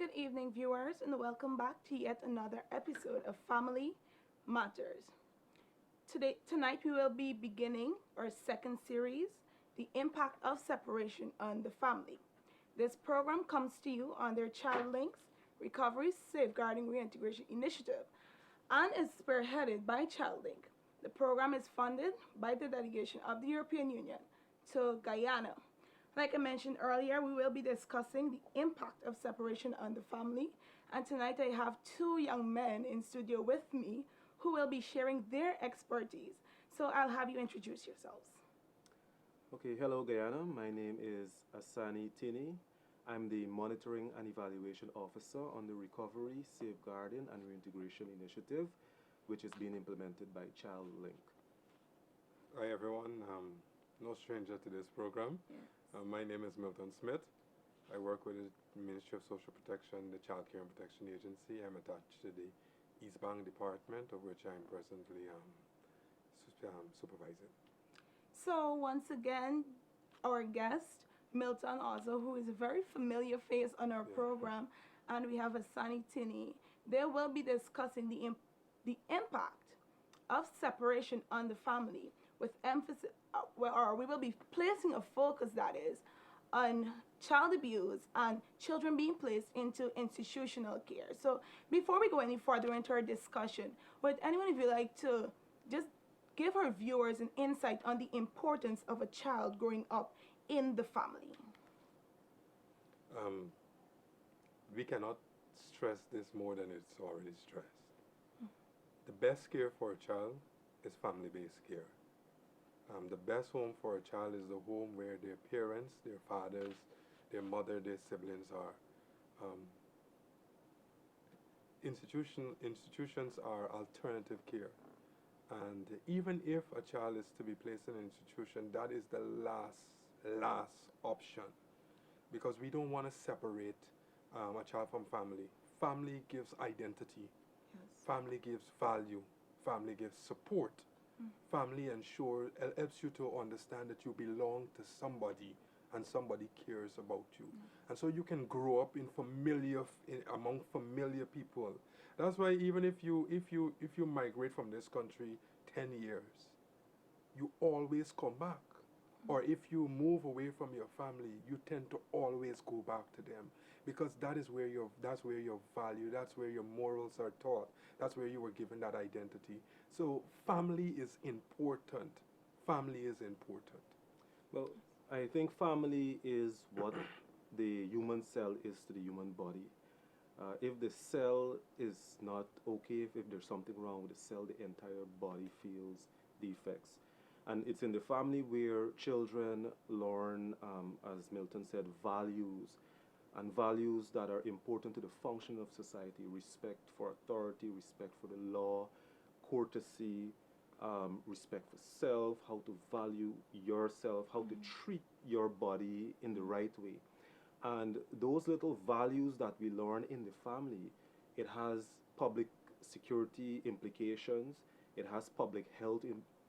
Good evening, viewers, and welcome back to yet another episode of Family Matters. Tonight, we will be beginning our second series, The Impact of Separation on the Family. This program comes to you under Child Links Recovery Safeguarding Reintegration Initiative and is spearheaded by ChildLink. The program is funded by the delegation of the European Union to Guyana. Like I mentioned earlier, we will be discussing the impact of separation on the family. And tonight I have two young men in studio with me who will be sharing their expertise. So I'll have you introduce yourselves. Okay, hello Guyana. My name is Asani Tini. I'm the Monitoring and Evaluation Officer on the Recovery, Safeguarding and Reintegration Initiative, which is being implemented by ChildLink. Hi everyone, no stranger to this program. Yes. My name is Milton Smith. I work with the Ministry of Social Protection, the Child Care and Protection Agency. I'm attached to the East Bank Department, of which I'm presently supervising. So once again, our guest, Milton also, who is a very familiar face on our program, and we have Asani Tini. They will be discussing the impact of separation on the family with emphasis, or we will be placing a focus, that is, on child abuse and children being placed into institutional care. So before we go any further into our discussion, would anyone of you like to just give our viewers an insight on the importance of a child growing up in the family? We cannot stress this more than it's already stressed. The best care for a child is family-based care. The best home for a child is the home where their parents, their fathers, their mother, their siblings are. Institutions are alternative care. And even if a child is to be placed in an institution, that is the last option. Because we don't want to separate a child from family. Family gives identity. Yes. Family gives value. Family gives support. Family helps you to understand that you belong to somebody and somebody cares about you. And so you can grow up among familiar people. That's why even if you migrate from this country 10 years, you always come back. Or if you move away from your family, you tend to always go back to them, because that's where your value, that's where your morals are taught, that's where you were given that identity. So family is important. Family is important. Well, I think family is what the human cell is to the human body. If the cell is not okay, if there's something wrong with the cell, the entire body feels defects. And it's in the family where children learn, as Milton said, values, and values that are important to the function of society: respect for authority, respect for the law, courtesy, respect for self, how to value yourself, how to treat your body in the right way. And those little values that we learn in the family, it has public security implications, it has public health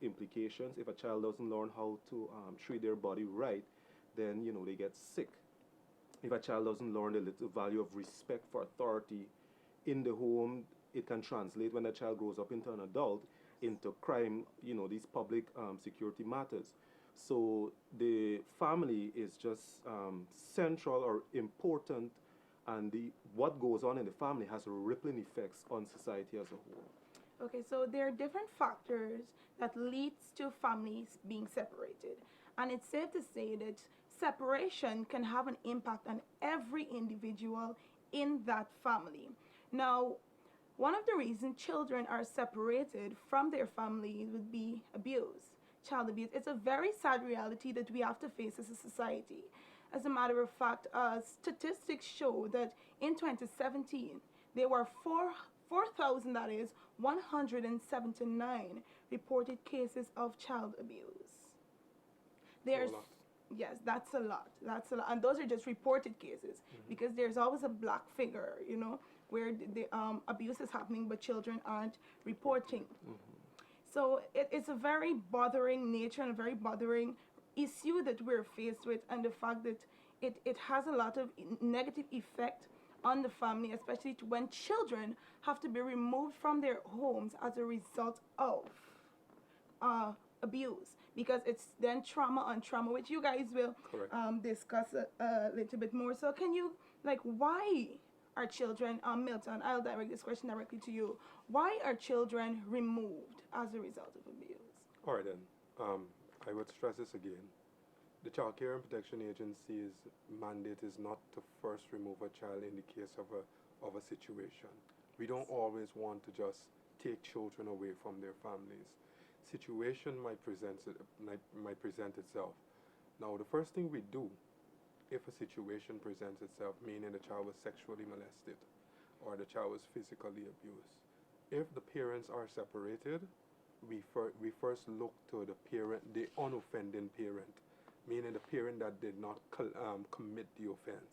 implications. If a child doesn't learn how to treat their body right, then they get sick. If a child doesn't learn the little value of respect for authority in the home, it can translate when a child grows up into an adult into crime, these public security matters. So the family is just central or important, and what goes on in the family has rippling effects on society as a whole. Okay, so there are different factors that leads to families being separated. And it's safe to say that separation can have an impact on every individual in that family. Now, one of the reasons children are separated from their families would be abuse, child abuse. It's a very sad reality that we have to face as a society. As a matter of fact, statistics show that in 2017, there were 4,000, that is, 179 reported cases of child abuse. There's, yes, that's a lot. That's a lot. And those are just reported cases, because there's always a black figure, where the abuse is happening, but children aren't reporting. So it's a very bothering nature and a very bothering issue that we're faced with, and the fact that it has a lot of negative effect on the family, especially when children have to be removed from their homes as a result of abuse, because it's then trauma on trauma, which you guys will Correct. discuss a little bit more. So can you, like, why are children, Milton, I'll direct this question directly to you. Why are children removed as a result of abuse? All right then. I would stress this again. The Child Care and Protection Agency's mandate is not to first remove a child in the case of a situation. We don't always want to just take children away from their families. Situation might present itself. Now, the first thing we do, if a situation presents itself, meaning the child was sexually molested or the child was physically abused, if the parents are separated, we first look to the parent, the unoffending parent, meaning the parent that did not commit the offense.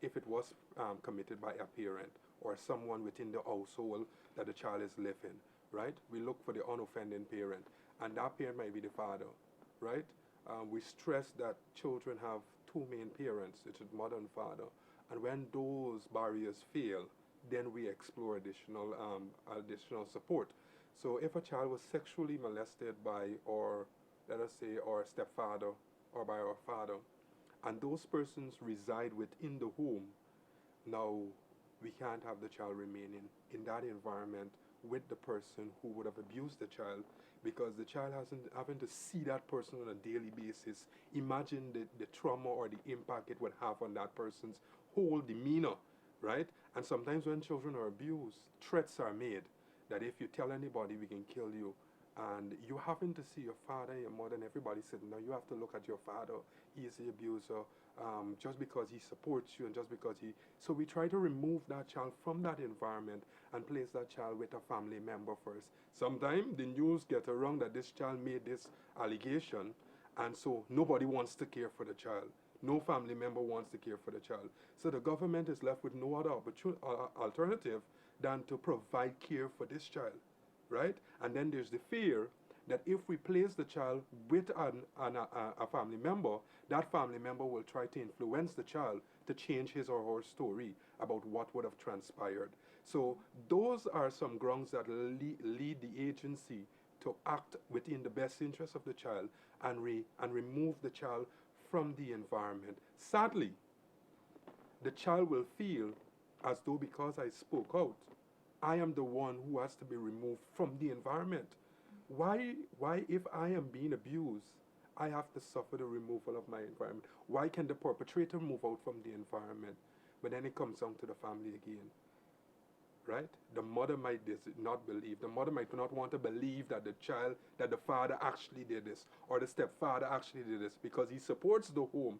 If it was committed by a parent or someone within the household that the child is living, right? We look for the unoffending parent, and that parent might be the father, right? We stress that children have two main parents, it's a mother and father, and when those barriers fail, then we explore additional support. So if a child was sexually molested by, or let us say, our stepfather or by our father, and those persons reside within the home, now we can't have the child remaining in that environment with the person who would have abused the child, because the child hasn't having to see that person on a daily basis. Imagine the trauma or the impact it would have on that person's whole demeanor, right? And sometimes when children are abused, threats are made that if you tell anybody, we can kill you. And you having to see your father and your mother and everybody said, no, you have to look at your father. He is the abuser. Just because he supports you and just because he... So we try to remove that child from that environment and place that child with a family member first. Sometimes the news get around that this child made this allegation, and so nobody wants to care for the child. No family member wants to care for the child. So the government is left with no other alternative than to provide care for this child, right? And then there's the fear that if we place the child with a family member, that family member will try to influence the child to change his or her story about what would have transpired. So those are some grounds that lead the agency to act within the best interest of the child and remove the child from the environment. Sadly, the child will feel as though because I spoke out, I am the one who has to be removed from the environment. Why if I am being abused, I have to suffer the removal of my environment? Why can the perpetrator move out from the environment? But then it comes down to the family again, right? The mother might not believe. The mother might not want to believe that the father actually did this, or the stepfather actually did this, because he supports the home,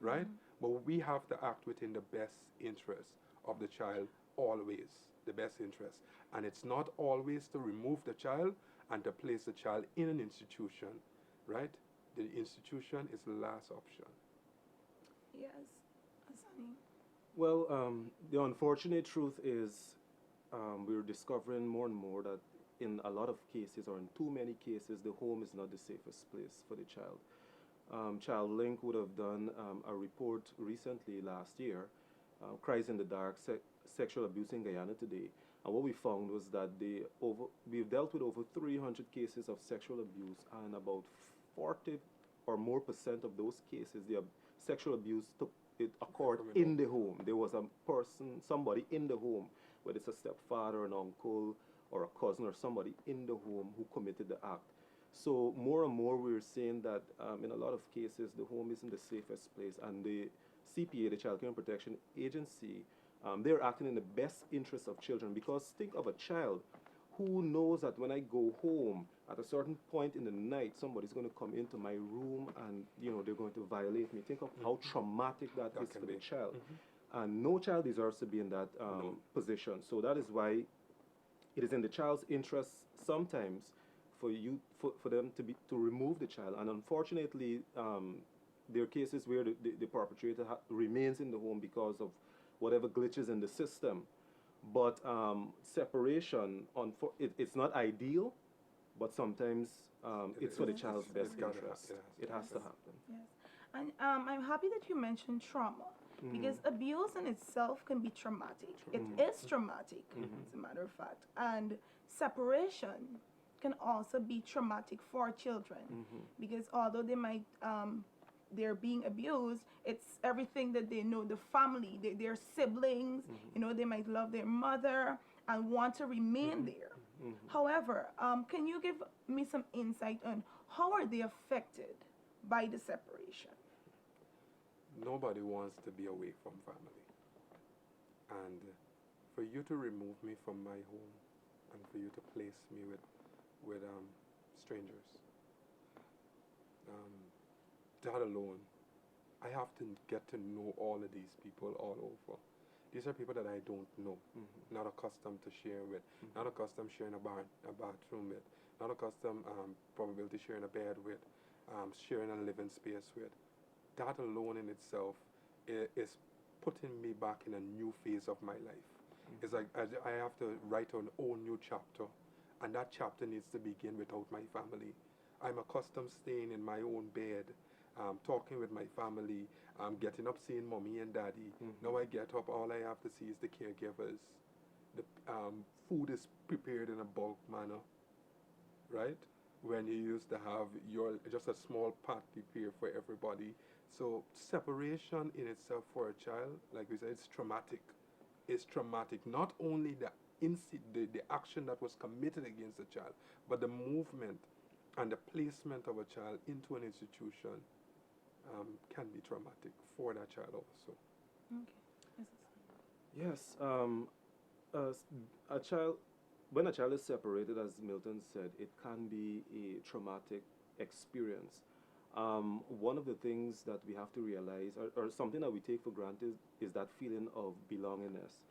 right? But we have to act within the best interest of the child, always the best interest. And it's not always to remove the child and to place the child in an institution, right? The institution is the last option. Yes, Asani. Well, the unfortunate truth is we're discovering more and more that in a lot of cases, or in too many cases, the home is not the safest place for the child. ChildLink would have done a report recently last year, Cries in the Dark, Sexual Abuse in Guyana Today. And what we found was that we've dealt with over 300 cases of sexual abuse, and about 40 or more % of those cases, the sexual abuse occurred in the home. There was somebody in the home, whether it's a stepfather, an uncle, or a cousin, or somebody in the home who committed the act. So more and more we're seeing that in a lot of cases, the home isn't the safest place, and the CPA, the Child Care and Protection Agency, they're acting in the best interest of children, because think of a child who knows that when I go home at a certain point in the night, somebody's going to come into my room and they're going to violate me. Think of how traumatic that is for the child. And no child deserves to be in that position. So that is why it is in the child's interest sometimes for them to remove the child. And unfortunately, there are cases where the perpetrator remains in the home because of whatever glitches in the system. But separation, it's not ideal, but sometimes it's for the child's best interest. It has to happen. Yes. And I'm happy that you mentioned trauma because abuse in itself can be traumatic. It is traumatic, as a matter of fact. And separation can also be traumatic for children because although they might they're being abused, it's everything that they know, the family, their siblings, you know, they might love their mother and want to remain there. However, can you give me some insight on how are they affected by the separation? Nobody wants to be away from family. And for you to remove me from my home and for you to place me with strangers, that alone, I have to get to know all of these people all over. These are people that I don't know, not accustomed to share with, not accustomed sharing a bathroom with, not accustomed probability sharing a bed with, sharing a living space with. That alone in itself is putting me back in a new phase of my life. It's like I have to write an whole new chapter, and that chapter needs to begin without my family. I'm accustomed staying in my own bed, talking with my family, getting up seeing mommy and daddy. Now I get up, all I have to see is the caregivers. The food is prepared in a bulk manner, right? When you used to have just a small pot prepared for everybody. So separation in itself for a child, like we said, it's traumatic. It's traumatic. Not only the action that was committed against the child, but the movement and the placement of a child into an institution can be traumatic for that child also. Okay. Yes, a child, when a child is separated, as Milton said, it can be a traumatic experience. One of the things that we have to realize, or something that we take for granted, is that feeling of belongingness.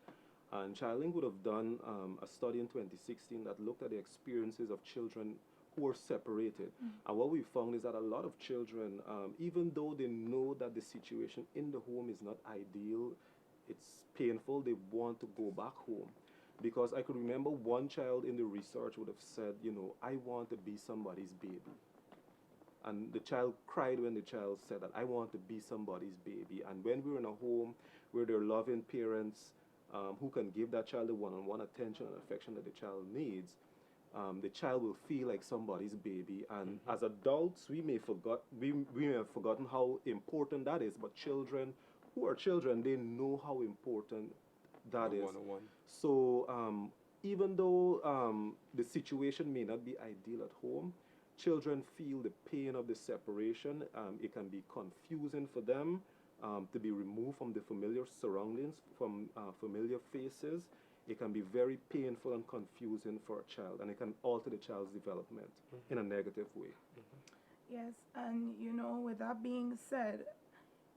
And Childlink would have done a study in 2016 that looked at the experiences of children who were separated. And what we found is that a lot of children, even though they know that the situation in the home is not ideal, it's painful, they want to go back home. Because I could remember one child in the research would have said, you know, I want to be somebody's baby. And the child cried when the child said that, I want to be somebody's baby. And when we're in a home where there are loving parents who can give that child the one-on-one attention and affection that the child needs, the child will feel like somebody's baby. And as adults, we may have forgotten how important that is. But children who are children, they know how important that is. One-on-one. So even though the situation may not be ideal at home, children feel the pain of the separation. It can be confusing for them to be removed from the familiar surroundings, from familiar faces. It can be very painful and confusing for a child, and it can alter the child's development in a negative way. Yes, and you know, with that being said,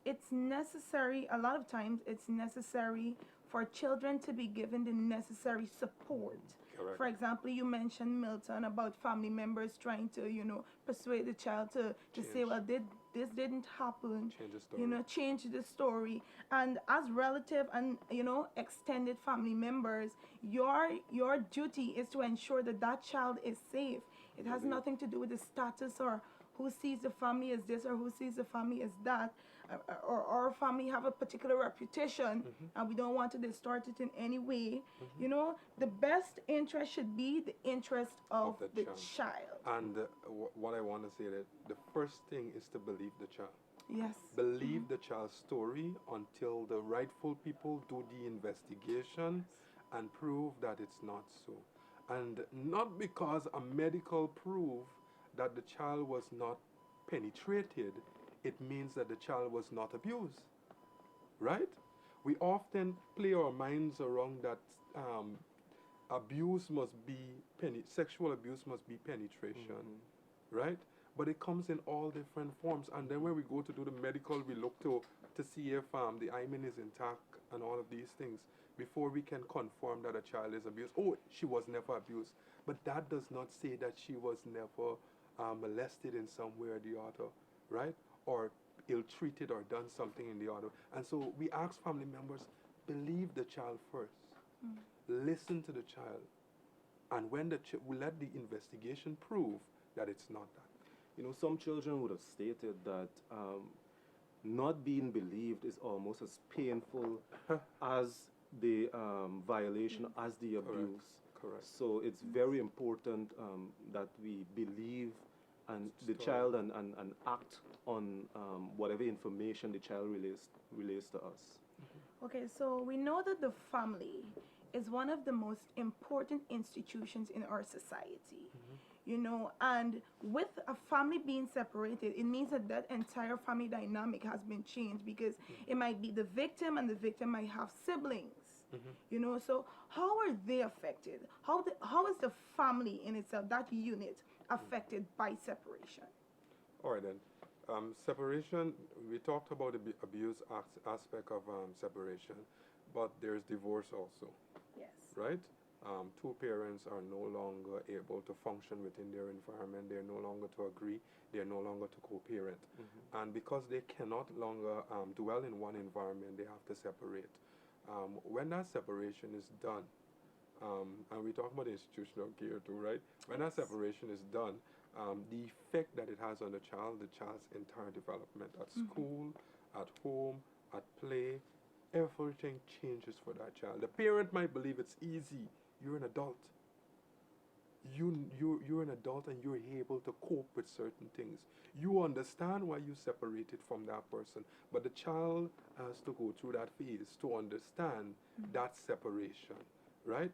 it's necessary, a lot of times, it's necessary for children to be given the necessary support. Correct. For example, you mentioned, Milton, about family members trying to, you know, persuade the child to say, Change. well, this didn't happen. Change the story. You know, change the story. And as relative and, you know, extended family members, your duty is to ensure that that child is safe. It has nothing to do with the status or who sees the family as this or who sees the family as that. Or our family have a particular reputation and we don't want to distort it in any way. You know, the best interest should be the interest of the child. And what I want to say that the first thing is to believe the child. Yes. Believe the child's story until the rightful people do the investigation and prove that it's not so. And not because a medical proof that the child was not penetrated, it means that the child was not abused, right? We often play our minds around that sexual abuse must be penetration, right? But it comes in all different forms. And then when we go to do the medical, we look to see if the hymen is intact and all of these things before we can confirm that a child is abused. Oh, she was never abused. But that does not say that she was never molested in some way or the other, right? Or ill-treated or done something in the other. And so we ask family members, believe the child first. Listen to the child. And when we let the investigation prove that it's not that. You know, some children would have stated that not being believed is almost as painful as the violation, as the abuse. Correct. So it's very important that we believe and the child and act on whatever information the child relays to us. Okay, so we know that the family is one of the most important institutions in our society. You know, and with a family being separated, it means that that entire family dynamic has been changed, because it might be the victim, and the victim might have siblings. You know, so how are they affected? How is the family in itself, that unit, affected by separation? All right then. Separation, we talked about the abuse aspect of separation, but there's divorce also, Yes. right? Two parents are no longer able to function within their environment. They're no longer to agree. They're no longer to co-parent. And because they cannot longer dwell in one environment, they have to separate. When that separation is done, and we talk about institutional care too, right? When that separation is done, the effect that it has on the child's entire development at school, at home, at play, everything changes for that child. The parent might believe it's easy. You're an adult. You're an adult, and you're able to cope with certain things. You understand why you separated from that person, but the child has to go through that phase to understand that separation, right?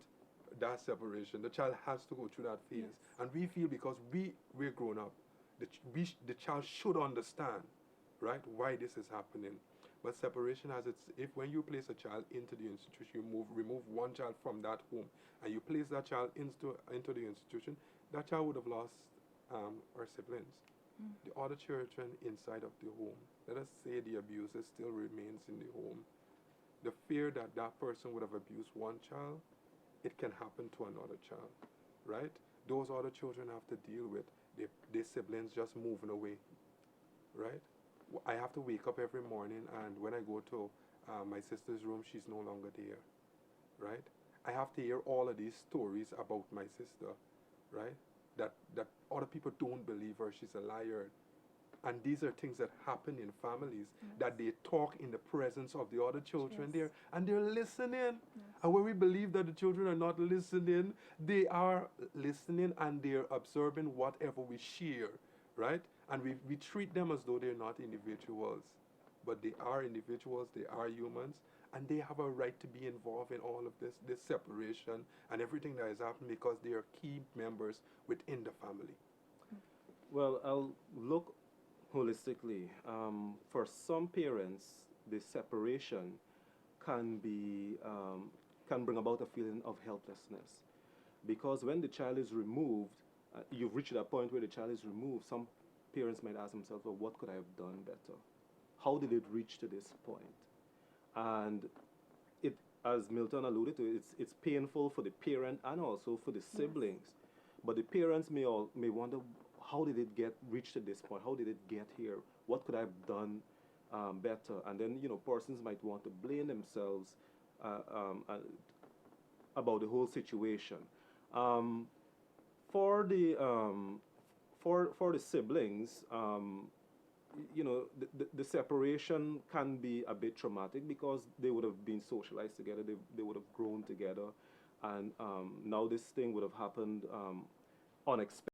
That separation. The child has to go through that phase. Yes. And we feel because we're grown up, the child should understand, right, why this is happening. But separation has its, if when you place a child into the institution, you remove one child from that home, and you place that child into the institution, that child would have lost her siblings. The other children inside of the home. Let us say the abuser still remains in the home. The fear that that person would have abused one child, it can happen to another child, right? Those other children have to deal with their siblings just moving away, right? I have to wake up every morning, and when I go to my sister's room, she's no longer there, right? I have to hear all of these stories about my sister, right? That other people don't believe her, she's a liar. And these are things that happen in families, that they talk in the presence of the other children there, and they're listening. And when we believe that the children are not listening, they are listening, and they're observing whatever we share, right? And we treat them as though they're not individuals. But they are individuals, they are humans, and they have a right to be involved in all of this separation and everything that is happening, because they are key members within the family. Well, I'll look holistically. For some parents, the separation can bring about a feeling of helplessness, because when the child is removed, you've reached that point where the child is removed. Some parents might ask themselves, well, what could I have done better? How did it reach to this point? And it, as Milton alluded to, it's painful for the parent and also for the siblings. But the parents may wonder, how did it reach to this point? How did it get here? What could I have done better? And then, persons might want to blame themselves about the whole situation. For the siblings, the separation can be a bit traumatic, because they would have been socialized together, they would have grown together, and now this thing would have happened unexpectedly.